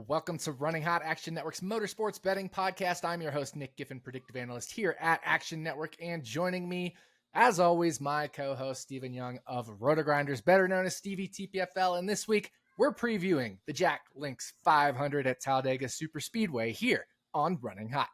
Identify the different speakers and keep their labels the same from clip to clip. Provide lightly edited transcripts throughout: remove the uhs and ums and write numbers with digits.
Speaker 1: Welcome to Running Hot, Action Network's motorsports betting podcast. I'm your host, Nick Giffen, predictive analyst here at Action Network. And joining me, as always, my co-host, Stephen Young of Rotogrinders, better known as Stevie TPFL. And this week, we're previewing the Jack Links 500 at Talledega Superspeedway here on Running Hot.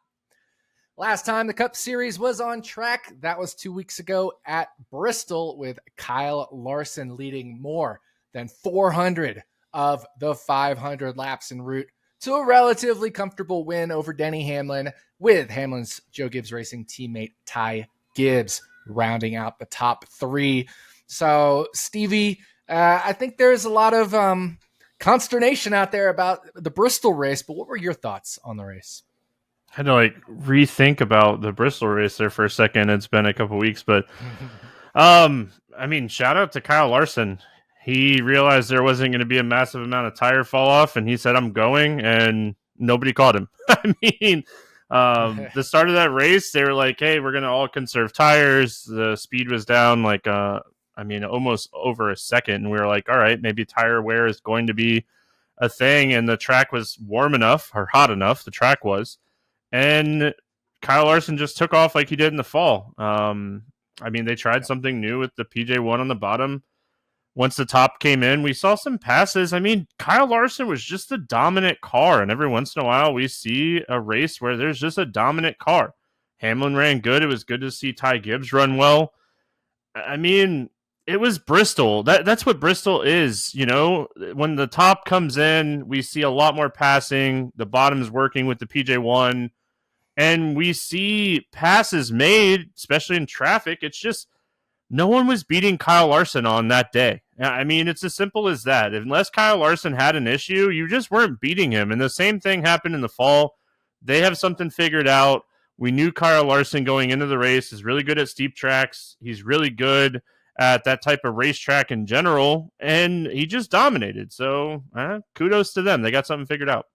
Speaker 1: Last time the Cup Series was on track, that was 2 weeks ago at Bristol, with Kyle Larson leading more than 400 of the 500 laps en route to a relatively comfortable win over Denny Hamlin, with Hamlin's Joe Gibbs Racing teammate Ty Gibbs rounding out the top three. So, Stevie, I think there's a lot of consternation out there about the Bristol race, but what were your thoughts on the race?
Speaker 2: I had to rethink about the Bristol race there for a second. It's been a couple weeks, but shout out to Kyle Larson. He realized there wasn't going to be a massive amount of tire fall off, and he said, I'm going, and nobody caught him. The start of that race, they were like, hey, we're going to all conserve tires. The speed was down almost over a second, and we were like, all right, maybe tire wear is going to be a thing, and the track was warm enough, or hot enough, the track was, and Kyle Larson just took off like he did in the fall. They tried something new with the PJ1 on the bottom. Once the top came in, we saw some passes. Kyle Larson was just a dominant car, and every once in a while we see a race where there's just a dominant car. Hamlin ran good. It was good to see Ty Gibbs run well. It was Bristol. That's what Bristol is, When the top comes in, we see a lot more passing. The bottom's working with the PJ1, and we see passes made, especially in traffic. It's just no one was beating Kyle Larson on that day. It's as simple as that. Unless Kyle Larson had an issue, you just weren't beating him. And the same thing happened in the fall. They have something figured out. We knew Kyle Larson going into the race is really good at steep tracks. He's really good at that type of racetrack in general, and he just dominated. So kudos to them. They got something figured out.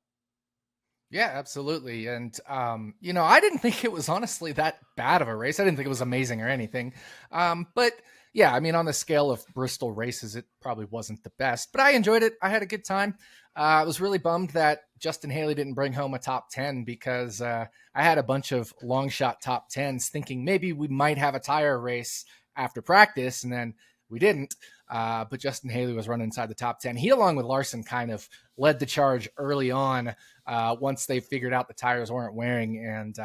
Speaker 1: Yeah, absolutely. And, I didn't think it was honestly that bad of a race. I didn't think it was amazing or anything. But yeah, on the scale of Bristol races, it probably wasn't the best, but I enjoyed it. I had a good time. I was really bummed that Justin Haley didn't bring home a top 10, because I had a bunch of long shot top 10s thinking maybe we might have a tire race after practice, and then we didn't. But Justin Haley was running inside the top 10. He, along with Larson, kind of led the charge early on once they figured out the tires weren't wearing, and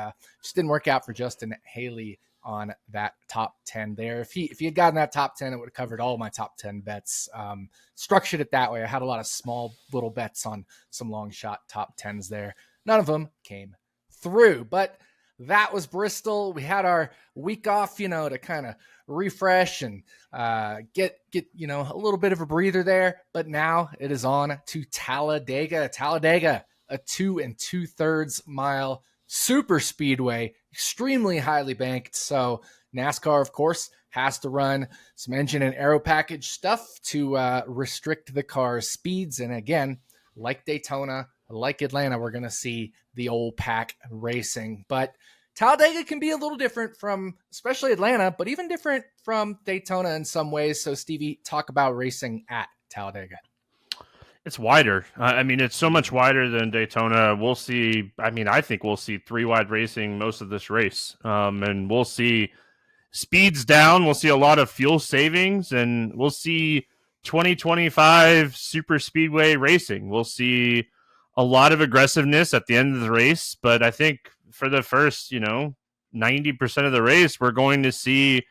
Speaker 1: just didn't work out for Justin Haley on that top 10 there. If he had gotten that top 10, it would have covered all my top 10 bets. Structured it that way. I had a lot of small little bets on some long shot top 10s there. None of them came through, but that was Bristol. We had our week off, to kind of refresh and get a little bit of a breather there. But now it is on to Talledega. Talledega, a 2 2/3 mile super speedway, extremely highly banked. So NASCAR, of course, has to run some engine and aero package stuff to restrict the car's speeds. And again, like Daytona, like Atlanta, we're going to see the old pack racing. But Talledega can be a little different from, especially Atlanta, but even different from Daytona in some ways. So, Stevie, talk about racing at Talledega.
Speaker 2: It's wider. It's so much wider than Daytona. We'll see. I think we'll see 3-wide racing most of this race. And we'll see speeds down. We'll see a lot of fuel savings, and we'll see 2025 super speedway racing. We'll see a lot of aggressiveness at the end of the race, but I think for the first, 90% of the race, we're going to see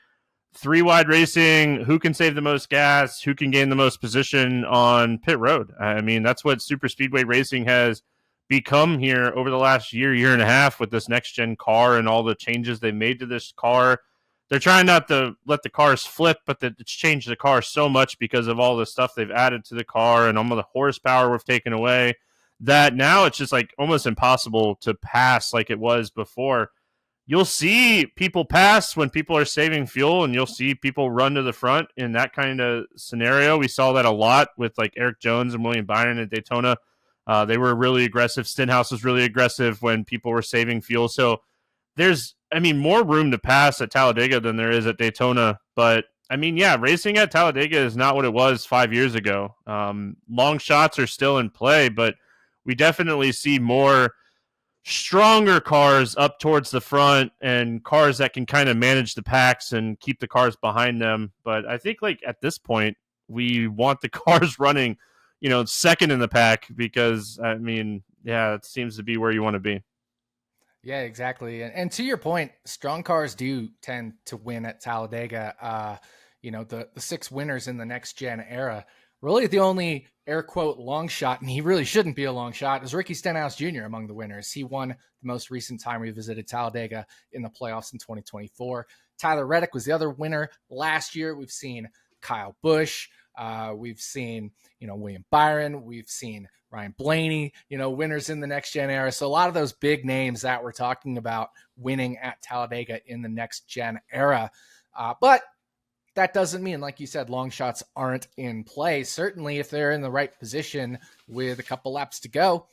Speaker 2: 3-wide racing, who can save the most gas, who can gain the most position on pit road. That's what super speedway racing has become here over the last year and a half with this next-gen car and all the changes they made to this car. They're trying not to let the cars flip, but it's changed the car so much because of all the stuff they've added to the car and all the horsepower we've taken away, that now it's just almost impossible to pass like it was before. You'll see people pass when people are saving fuel, and you'll see people run to the front in that kind of scenario. We saw that a lot with Eric Jones and William Byron at Daytona. They were really aggressive. Stenhouse was really aggressive when people were saving fuel. So there's, more room to pass at Talledega than there is at Daytona. But, racing at Talledega is not what it was 5 years ago. Long shots are still in play, but we definitely see more stronger cars up towards the front and cars that can kind of manage the packs and keep the cars behind them. But I think like at this point, we want the cars running, second in the pack because I mean, yeah, it seems to be where you want to be.
Speaker 1: Yeah, exactly. And to your point, strong cars do tend to win at Talladega. The 6 winners in the next gen era, really the only air quote long shot, and he really shouldn't be a long shot, is Ricky Stenhouse Jr. among the winners. He won the most recent time we visited Talladega in the playoffs in 2024. Tyler Reddick was the other winner last year. We've seen Kyle Busch. We've seen, William Byron. We've seen Ryan Blaney, winners in the next gen era. So a lot of those big names that we're talking about winning at Talladega in the next gen era. But that doesn't mean, like you said, long shots aren't in play. Certainly if they're in the right position with a couple laps to go.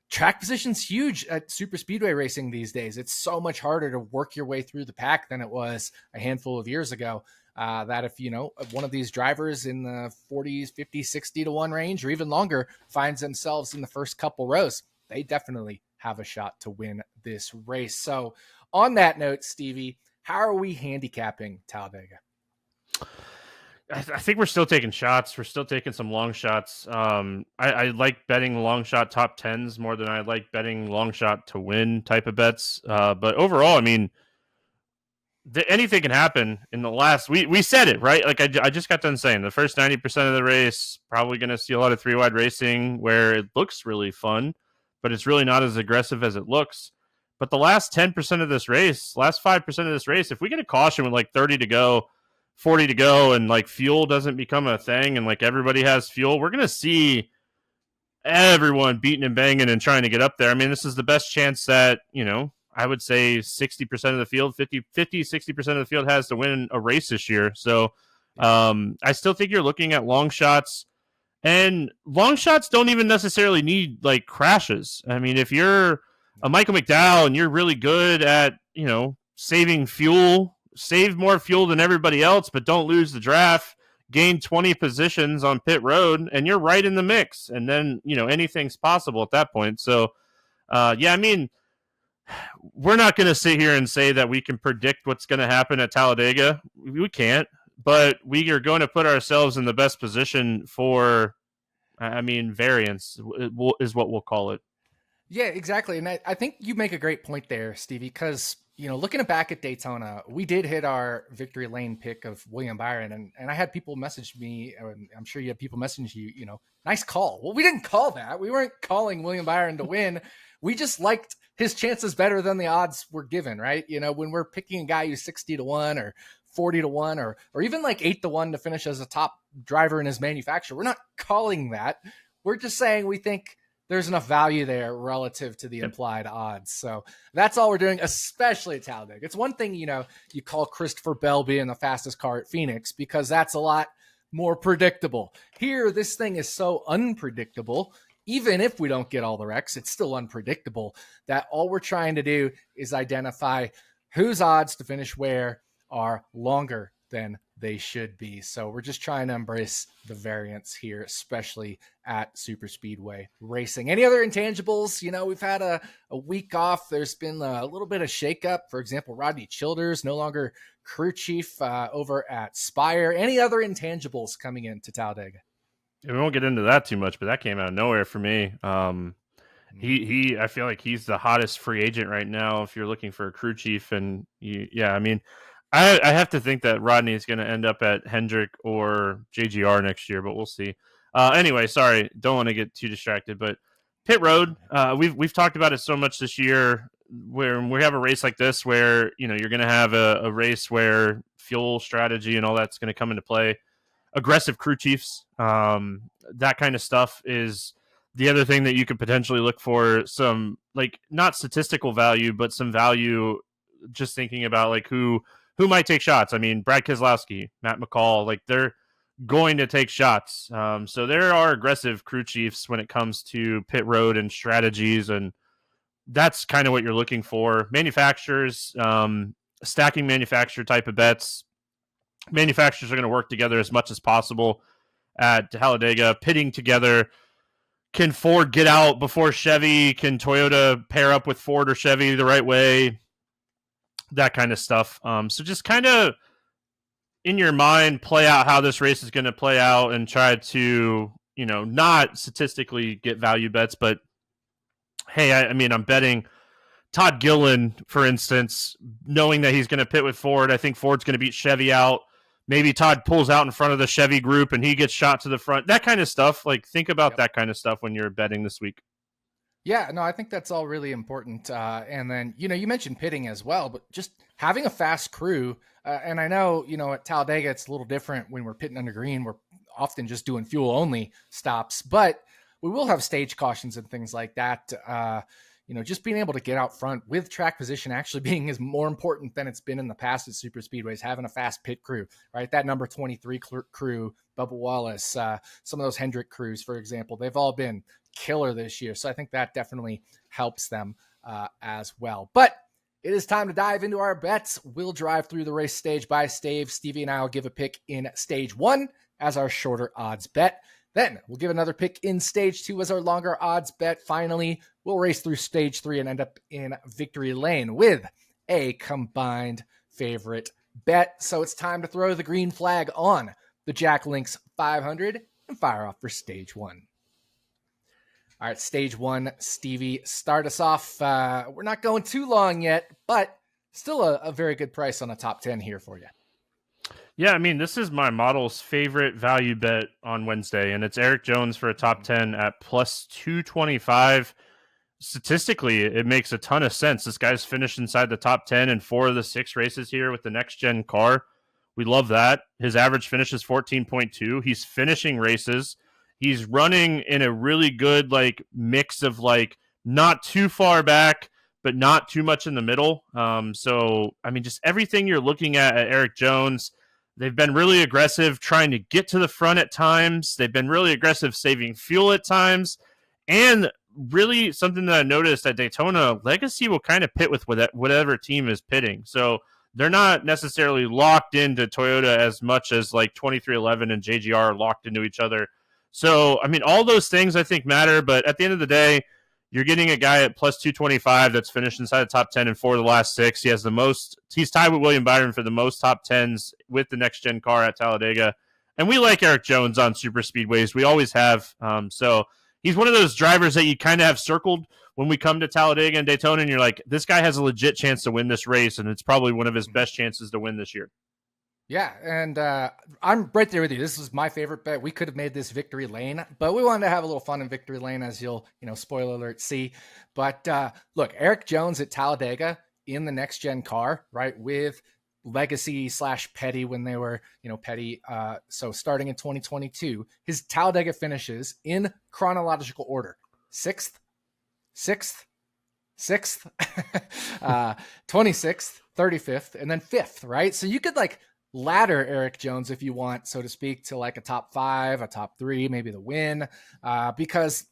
Speaker 1: Track position's huge at super speedway racing these days. It's so much harder to work your way through the pack than it was a handful of years ago. That if, one of these drivers in the 40s, 50, 60 to 1 range or even longer finds themselves in the first couple rows, they definitely have a shot to win this race. So on that note, Stevie, how are we handicapping Talladega?
Speaker 2: I think we're still taking shots. We're still taking some long shots. I like betting long shot top 10s more than I like betting long shot to win type of bets. But overall, I mean, anything can happen in the last. We said it, right? Like I just got done saying the first 90% of the race, probably going to see a lot of 3-wide racing where it looks really fun, but it's really not as aggressive as it looks. But the last 10% of this race, last 5% of this race, if we get a caution with like 30 to go, 40 to go, and like fuel doesn't become a thing and like everybody has fuel, we're going to see everyone beating and banging and trying to get up there. I mean, this is the best chance that, I would say 60% of the field, 60% of the field has to win a race this year. So I still think you're looking at long shots, and long shots don't even necessarily need like crashes. I mean, if you're a Michael McDowell and you're really good at, saving fuel, save more fuel than everybody else, but don't lose the draft, gain 20 positions on pit road, and you're right in the mix. And then, anything's possible at that point. So, I mean, we're not going to sit here and say that we can predict what's going to happen at Talladega. We can't, but we are going to put ourselves in the best position for, variance is what we'll call it.
Speaker 1: Yeah, exactly. And I think you make a great point there, Stevie, because, looking back at Daytona, we did hit our victory lane pick of William Byron. And I had people message me, and I'm sure you had people message you, nice call. Well, we didn't call that. We weren't calling William Byron to win. We just liked his chances better than the odds were given, right? When we're picking a guy who's 60 to 1 or 40 to 1 or even like 8 to 1 to finish as a top driver in his manufacturer, we're not calling that. We're just saying we think there's enough value there relative to the implied odds. So that's all we're doing, especially at Talladega. It's one thing, you call Christopher Bell being the fastest car at Phoenix because that's a lot more predictable. Here, this thing is so unpredictable. Even if we don't get all the wrecks, it's still unpredictable that all we're trying to do is identify whose odds to finish where are longer than they should be. So we're just trying to embrace the variance here, especially at super speedway racing. Any other intangibles? We've had a week off. There's been a little bit of shakeup. For example, Rodney Childers, no longer crew chief over at Spire. Any other intangibles coming into Talladega?
Speaker 2: We won't get into that too much, but that came out of nowhere for me. He I feel like he's the hottest free agent right now if you're looking for a crew chief. And I have to think that Rodney is going to end up at Hendrick or JGR next year, but we'll see. Anyway, sorry, don't want to get too distracted, but pit road, we've talked about it so much this year where we have a race like this where, you're going to have a race where fuel strategy and all that's going to come into play. Aggressive crew chiefs, that kind of stuff is the other thing that you could potentially look for. Some like not statistical value, but some value just thinking about like who might take shots. I mean, Brad Keselowski, Matt McCall, like they're going to take shots. So there are aggressive crew chiefs when it comes to pit road and strategies, and that's kind of what you're looking for. Manufacturers, stacking manufacturer type of bets. Manufacturers are going to work together as much as possible at Talladega, pitting together Can Ford get out before Chevy? Can Toyota pair up with Ford or Chevy the right way? That kind of stuff. So just kind of in your mind, play out how this race is going to play out and try to, not statistically get value bets, but hey, I mean, I'm betting Todd Gillen, for instance, knowing that he's going to pit with Ford. I think Ford's going to beat Chevy out. Maybe Todd pulls out in front of the Chevy group and he gets shot to the front. That kind of stuff. Like, think about that kind of stuff when you're betting this week.
Speaker 1: Yeah, no, I think that's all really important. And then, you mentioned pitting as well, but just having a fast crew. And I know, at Talledega, it's a little different when we're pitting under green. We're often just doing fuel only stops, but we will have stage cautions and things like that. Just being able to get out front with track position actually being is more important than it's been in the past at super speedways, having a fast pit crew, right? That number 23 crew, Bubba Wallace, some of those Hendrick crews, for example, they've all been killer this year. So I think that definitely helps them as well. But it is time to dive into our bets. We'll drive through the race stage by stage. Stevie and I will give a pick in stage 1 as our shorter odds bet. Then we'll give another pick in stage 2 as our longer odds bet. Finally, we'll race through stage 3 and end up in victory lane with a combined favorite bet. So it's time to throw the green flag on the Jack Links 500 and fire off for stage 1. All right, stage 1, Stevie, start us off. We're not going too long yet, but still a very good price on a top 10 here for you.
Speaker 2: Yeah, I mean, this is my model's favorite value bet on Wednesday, and it's Eric Jones for a top 10 at plus 225. Statistically, it makes a ton of sense. This guy's finished inside the top 10 in 4 of the 6 races here with the next-gen car. We love that. His average finish is 14.2. He's finishing races. He's running in a really good mix of not too far back, but not too much in the middle. So, I mean, just everything you're looking at Eric Jones. They've been really aggressive trying to get to the front at times. They've been really aggressive saving fuel at times. And really something that I noticed at Daytona, Legacy will kind of pit with whatever team is pitting. So they're not necessarily locked into Toyota as much as 2311 and JGR are locked into each other. So, I mean, all those things I think matter. But at the end of the day, you're getting a guy at plus 225 that's finished inside the top 10 in 4 of the last 6. He has the most. He's tied with William Byron for the most top 10s with the next-gen car at Talledega. And we like Eric Jones on super speedways. We always have. So he's one of those drivers that you kind of have circled when we come to Talledega and Daytona, and you're like, this guy has a legit chance to win this race, and it's probably one of his best chances to win this year.
Speaker 1: Yeah, and I'm right there with you. This was my favorite bet. We could have made this victory lane, but we wanted to have a little fun in victory lane, as you'll, spoiler alert, see. But look, Eric Jones at Talledega in the next-gen car, right, with Legacy / Petty when they were, Petty. So starting in 2022, his Talledega finishes in chronological order: 6th, 26th, 35th, and then 5th, right? So you could ladder Eric Jones if you want, so to speak, to a top 5, a top 3, maybe the win, because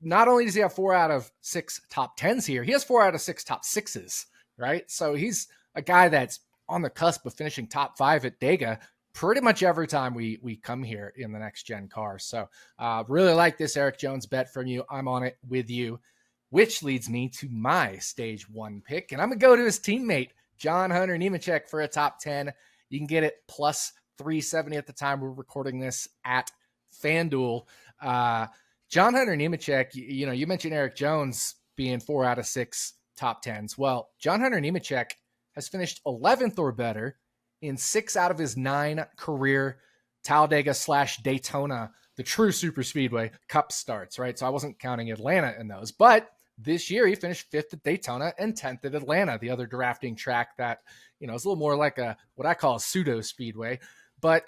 Speaker 1: not only does he have 4 out of 6 top 10s here, he has 4 out of 6 top 6s, right? So he's a guy that's on the cusp of finishing top 5 at Dega pretty much every time we come here in the next gen car. So really like this Eric Jones bet from you. I'm on it with you, which leads me to my stage 1 pick, and I'm gonna go to his teammate John Hunter Nemechek for a top 10. You can get it plus 370 at the time we're recording this at FanDuel. John Hunter Nemechek, you mentioned Eric Jones being 4 out of 6 top 10s. Well, John Hunter Nemechek has finished 11th or better in 6 out of his 9 career Talledega / Daytona, the true super speedway cup starts, right? So I wasn't counting Atlanta in those, but this year he finished 5th at Daytona and 10th at Atlanta, the other drafting track that, is a little more like what I call a pseudo speedway. But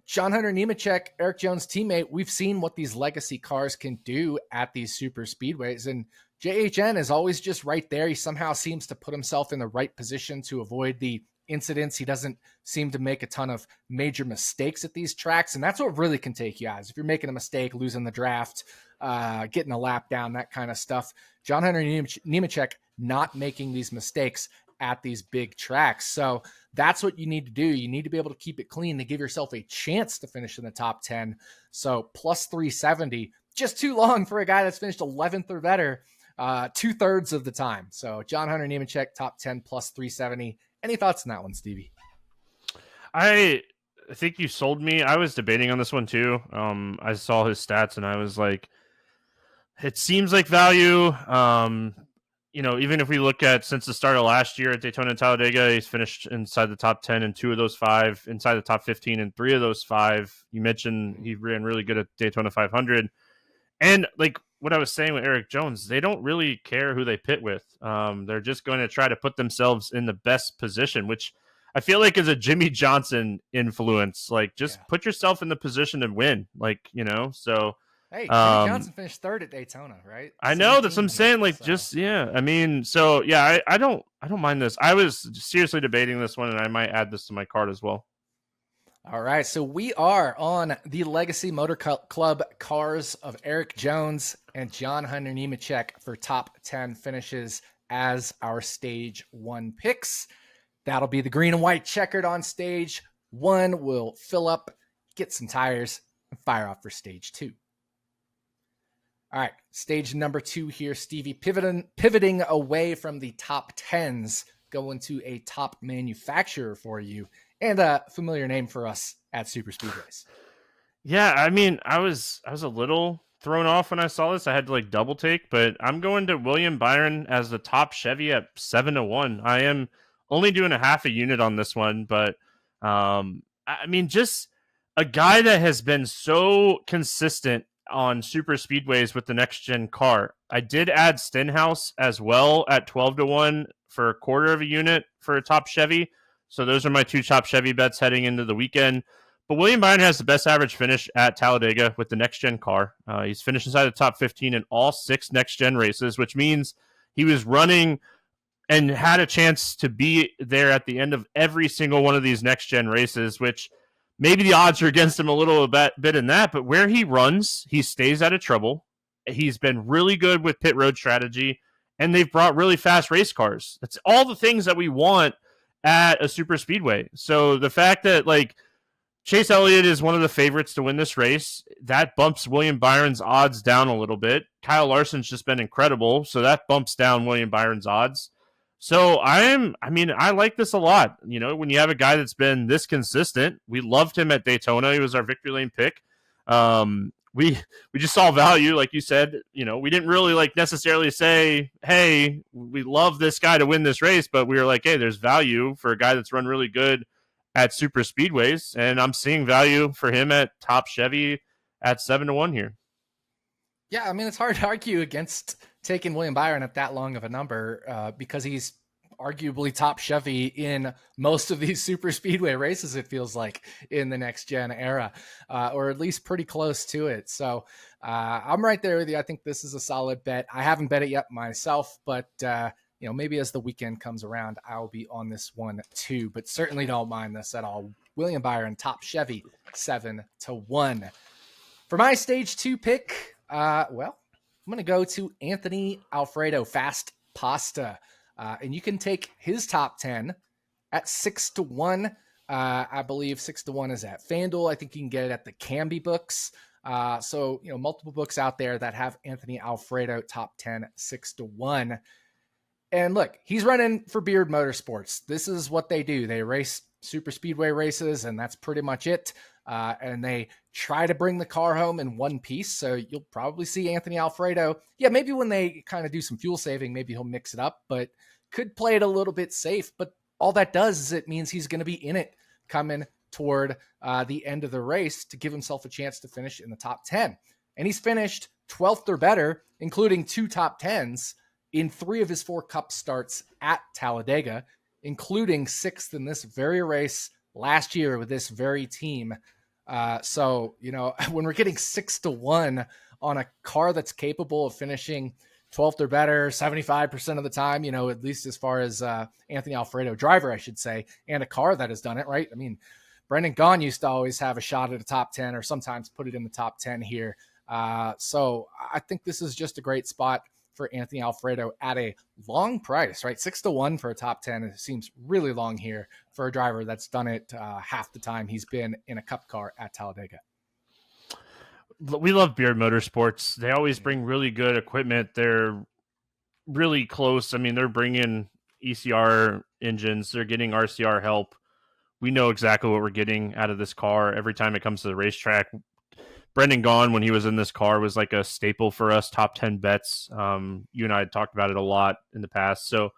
Speaker 1: John Hunter Nemechek, Eric Jones' teammate, we've seen what these legacy cars can do at these super speedways. And JHN is always just right there. He somehow seems to put himself in the right position to avoid the incidents. He doesn't seem to make a ton of major mistakes at these tracks. And that's what really can take you out. If you're making a mistake, losing the draft, getting a lap down, that kind of stuff. John Hunter Nemechek not making these mistakes at these big tracks. So that's what you need to do. You need to be able to keep it clean to give yourself a chance to finish in the top 10. So plus 370 just too long for a guy that's finished 11th or better 2/3 of the time. So John Hunter Nemechek, top 10 plus 370. Any thoughts on that one, Stevie?
Speaker 2: I think you sold me. I was debating on this one too. I saw his stats and I was like, it seems like value. Even if we look at since the start of last year at Daytona and Talladega, he's finished inside the top 10 in 2 of those 5, inside the top 15 in 3 of those 5. You mentioned he ran really good at Daytona 500. And like what I was saying with Eric Jones, they don't really care who they pit with. They're just going to try to put themselves in the best position, which I feel like is a Jimmy Johnson influence. Like, just put yourself in the position to win. Like, so.
Speaker 1: Hey, Jimmy Johnson finished 3rd at Daytona, right?
Speaker 2: I know, that's what I'm saying. Like, I mean, so yeah, I don't mind this. I was seriously debating this one, and I might add this to my card as well.
Speaker 1: All right, so we are on the Legacy Motor Club cars of Eric Jones and John Hunter Nemechek for top 10 finishes as our stage 1 picks. That'll be the green and white checkered on stage 1. We'll fill up, get some tires, and fire off for stage 2. All right, stage number 2 here, Stevie, pivoting away from the top 10s, going to a top manufacturer for you, and a familiar name for us at Super Speedways.
Speaker 2: Yeah, I mean, I was a little thrown off when I saw this. I had to like double take, but I'm going to William Byron as the top Chevy at 7-1. I am only doing a half a unit on this one, but I mean, just a guy that has been so consistent on super speedways with the next gen car. I did add Stenhouse as well at 12-1 for a quarter of a unit for a top Chevy. So those are my 2 top Chevy bets heading into the weekend. But William Byron has the best average finish at Talladega with the next gen car. He's finished inside the top 15 in all 6 next gen races, which means he was running and had a chance to be there at the end of every single one of these next gen races, which maybe the odds are against him a little bit in that, but where he runs, he stays out of trouble. He's been really good with pit road strategy, and they've brought really fast race cars. That's all the things that we want at a super speedway. So the fact that like Chase Elliott is one of the favorites to win this race, that bumps William Byron's odds down a little bit. Kyle Larson's just been incredible, so that bumps down William Byron's odds. So I like this a lot. When you have a guy that's been this consistent, we loved him at Daytona. He was our victory lane pick. We just saw value, like you said. We didn't really like necessarily say, hey, we love this guy to win this race, but we were like, hey, there's value for a guy that's run really good at super speedways, and I'm seeing value for him at top Chevy at 7-1 here.
Speaker 1: Yeah, I mean, it's hard to argue against taking William Byron at that long of a number because he's arguably top Chevy in most of these super speedway races, it feels like, in the next gen era, or at least pretty close to it. So I'm right there with you. I think this is a solid bet. I haven't bet it yet myself, but maybe as the weekend comes around, I'll be on this one too, but certainly don't mind this at all. William Byron, top Chevy, 7-1. For my stage 2 pick, I'm going to go to Anthony Alfredo Fast Pasta. And you can take his top 10 at 6-1. I believe 6-1 is at FanDuel. I think you can get it at the Canby books. So multiple books out there that have Anthony Alfredo top 10, 6-1. And look, he's running for Beard Motorsports. This is what they do. They race super speedway races, and that's pretty much it. And they try to bring the car home in one piece. So you'll probably see Anthony Alfredo. Yeah, maybe when they kind of do some fuel saving, maybe he'll mix it up, but could play it a little bit safe. But all that does is it means he's going to be in it coming toward the end of the race to give himself a chance to finish in the top 10. And he's finished 12th or better, including 2 top 10s in 3 of his 4 Cup starts at Talladega, including 6th in this very race last year with this very team. So, when we're getting 6-1 on a car that's capable of finishing 12th or better 75% of the time, at least as far as Anthony Alfredo, driver, I should say, and a car that has done it, right? I mean, Brendan Gaughan used to always have a shot at a top 10 or sometimes put it in the top 10 here. So I think this is just a great spot for Anthony Alfredo at a long price, right? 6-1 for a top 10. It seems really long here for a driver that's done it half the time he's been in a Cup car at Talladega.
Speaker 2: we love Beard Motorsports. They always bring really good equipment. They're really close. I mean, they're bringing ECR engines. They're getting RCR help. We know exactly what we're getting out of this car every time it comes to the racetrack. Brendan Gaughan, when he was in this car, was like a staple for us, top 10 bets. You and I had talked about it a lot in the past. So,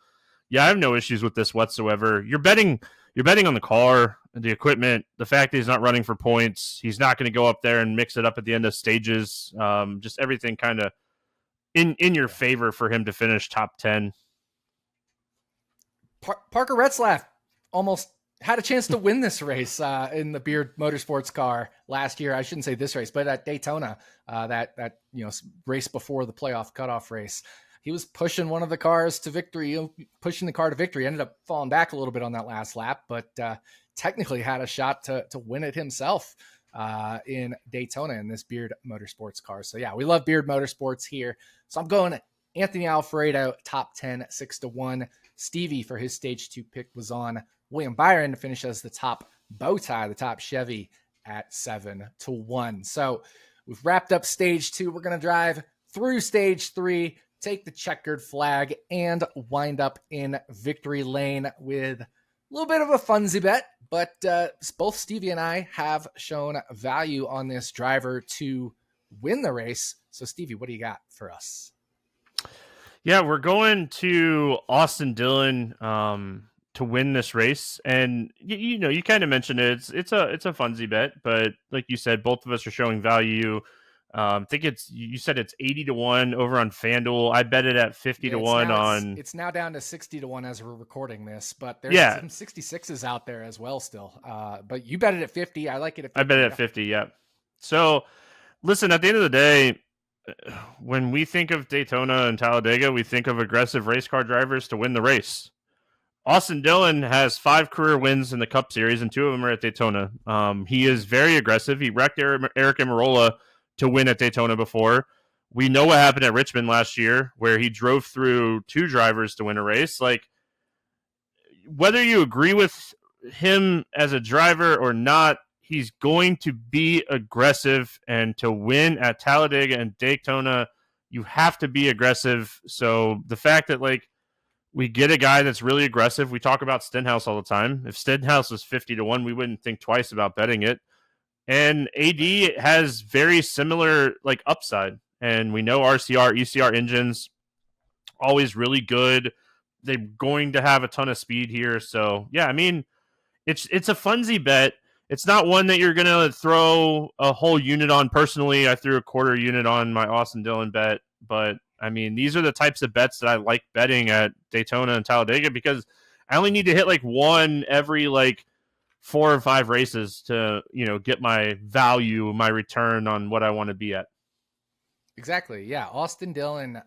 Speaker 2: yeah, I have no issues with this whatsoever. You're betting on the car, the equipment, the fact that he's not running for points. He's not going to go up there and mix it up at the end of stages. Just everything kind of in your favor for him to finish top 10.
Speaker 1: Parker Retzlaff almost had a chance to win this race in the Beard Motorsports car last year. I shouldn't say this race, but at Daytona, that race before the playoff cutoff race. He was pushing one of the cars to victory, pushing the car to victory. Ended up falling back a little bit on that last lap, but technically had a shot to win it himself in Daytona in this Beard Motorsports car. So yeah, we love Beard Motorsports here. So I'm going Anthony Alfredo, top 10, 6-1. Stevie for his stage 2 pick was on William Byron to finish as the top bow tie, the top Chevy at 7-1. So we've wrapped up stage 2. We're going to drive through stage 3, take the checkered flag, and wind up in victory lane with a little bit of a funsy bet, but both Stevie and I have shown value on this driver to win the race. So Stevie, what do you got for us?
Speaker 2: Yeah, we're going to Austin Dillon to win this race, and you kind of mentioned it. It's a funsy bet, but like you said, both of us are showing value. I think you said it's 80-1 over on FanDuel. I bet it at 50-1 on.
Speaker 1: It's now down to 60-1 as we're recording this, but there's some 66s out there as well still. But you bet it at 50. I like it at 50.
Speaker 2: I bet it at 50. Yeah. So listen, at the end of the day, when we think of Daytona and Talledega, we think of aggressive race car drivers to win the race. Austin Dillon has 5 career wins in the Cup Series, and 2 of them are at Daytona. He is very aggressive. He wrecked Eric Amarola to win at Daytona before. We know what happened at Richmond last year, where he drove through 2 drivers to win a race. Like, whether you agree with him as a driver or not, he's going to be aggressive, and to win at Talledega and Daytona, you have to be aggressive. So the fact that we get a guy that's really aggressive, we talk about Stenhouse all the time. If Stenhouse was 50-1, we wouldn't think twice about betting it. And AD has very similar upside, and we know RCR, ECR engines always really good. They're going to have a ton of speed here. So yeah, I mean, it's a funsy bet. It's not one that you're going to throw a whole unit on. Personally, I threw a quarter unit on my Austin Dillon bet. But, I mean, these are the types of bets that I like betting at Daytona and Talledega, because I only need to hit one every 4 or 5 races to, get my value, my return on what I want to be at.
Speaker 1: Exactly. Yeah. Austin Dillon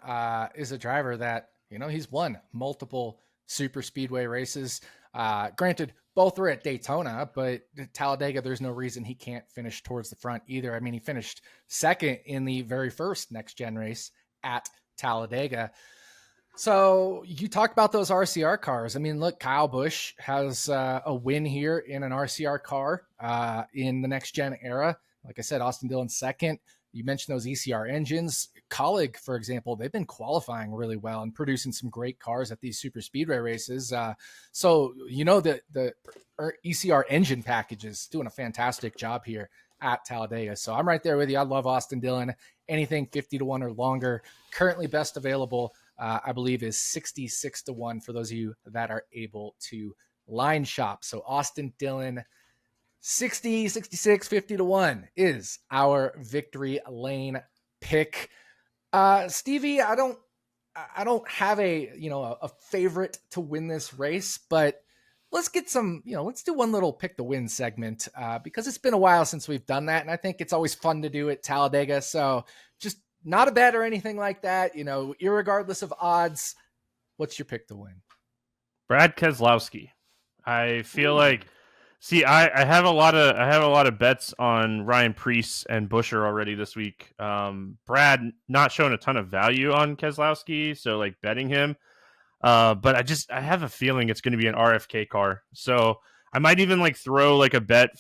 Speaker 1: is a driver that, he's won multiple super speedway races. Granted, both were at Daytona, but Talledega, there's no reason he can't finish towards the front either. I mean, he finished second in the very first next gen race at Talledega. So you talk about those RCR cars. I mean, look, Kyle Busch has a win here in an RCR car in the next gen era. Like I said, Austin Dillon second. You mentioned those ECR engines. Colleague, for example, they've been qualifying really well and producing some great cars at these super speedway races. So, the ECR engine package is doing a fantastic job here at Talledega. So I'm right there with you. I love Austin Dillon. Anything 50-1 or longer. Currently best available, I believe, is 66-1 for those of you that are able to line shop. So Austin Dillon, 60, 66, 50-1 is our victory lane pick. Stevie, I don't have a favorite to win this race, but let's get some, let's do one little pick the win segment, because it's been a while since we've done that. And I think it's always fun to do at Talledega. So just not a bet or anything like that, irregardless of odds. What's your pick to win?
Speaker 2: Brad Keselowski. I feel like, I have a lot of bets on Ryan Preece and Buescher already this week. Brad not showing a ton of value on Keselowski, so betting him. But I have a feeling it's going to be an RFK car. So I might even like throw like a bet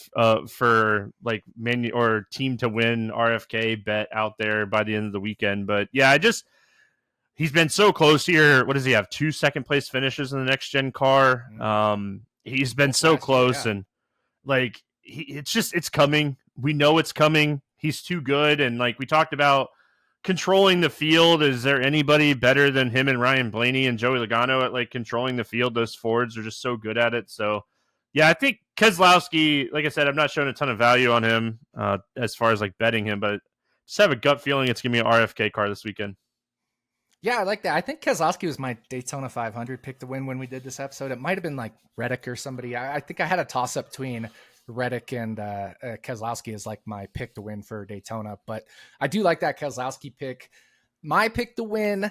Speaker 2: for like menu or team to win RFK bet out there by the end of the weekend. But yeah, he's been so close here. What does he have? 2 second place finishes in the next gen car. He's been so close, and like it's coming. We know it's coming. He's too good, and like we talked about controlling the field. Is there anybody better than him and Ryan Blaney and Joey Logano at like controlling the field? Those Fords are just so good at it. So yeah, I think Keselowski, like I said, I'm not showing a ton of value on him as far as like betting him, but just have a gut feeling it's gonna be an RFK car this weekend.
Speaker 1: Yeah, I like that. I think Keselowski was my Daytona 500 pick to win when we did this episode. It might have been like Reddick or somebody. I think I had a toss up between Reddick and Keselowski as like my pick to win for Daytona, but I do like that Keselowski pick. My pick to win,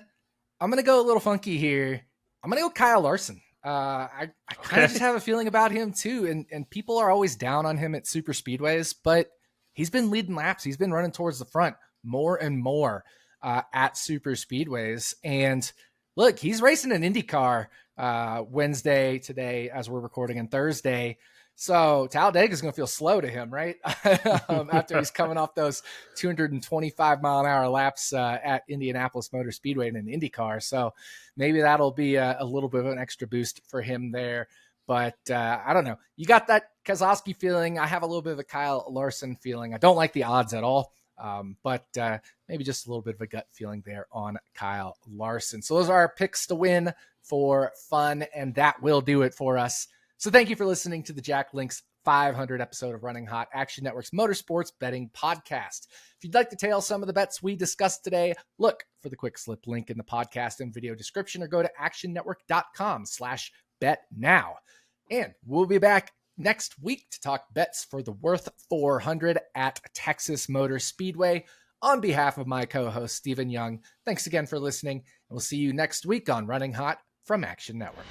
Speaker 1: I'm going to go a little funky here. I'm going to go Kyle Larson. I kind of just have a feeling about him too. And people are always down on him at super speedways, but he's been leading laps. He's been running towards the front more and more at super speedways. And look, he's racing an IndyCar Wednesday today as we're recording, and Thursday. So Talledega is going to feel slow to him, right? After he's coming off those 225 mile an hour laps at Indianapolis Motor Speedway in an IndyCar. So maybe that'll be a little bit of an extra boost for him there. But I don't know. You got that Keselowski feeling. I have a little bit of a Kyle Larson feeling. I don't like the odds at all. But maybe just a little bit of a gut feeling there on Kyle Larson. So those are our picks to win for fun, and that will do it for us. So thank you for listening to the Jack Links 500 episode of Running Hot, Action Network's motorsports betting podcast. If you'd like to tail some of the bets we discussed today, look for the quick slip link in the podcast and video description, or go to actionnetwork.com/bet-now. And we'll be back next week to talk bets for the Worth 400 at Texas Motor Speedway. On behalf of my co-host, Stephen Young, thanks again for listening, and we'll see you next week on Running Hot from Action Network.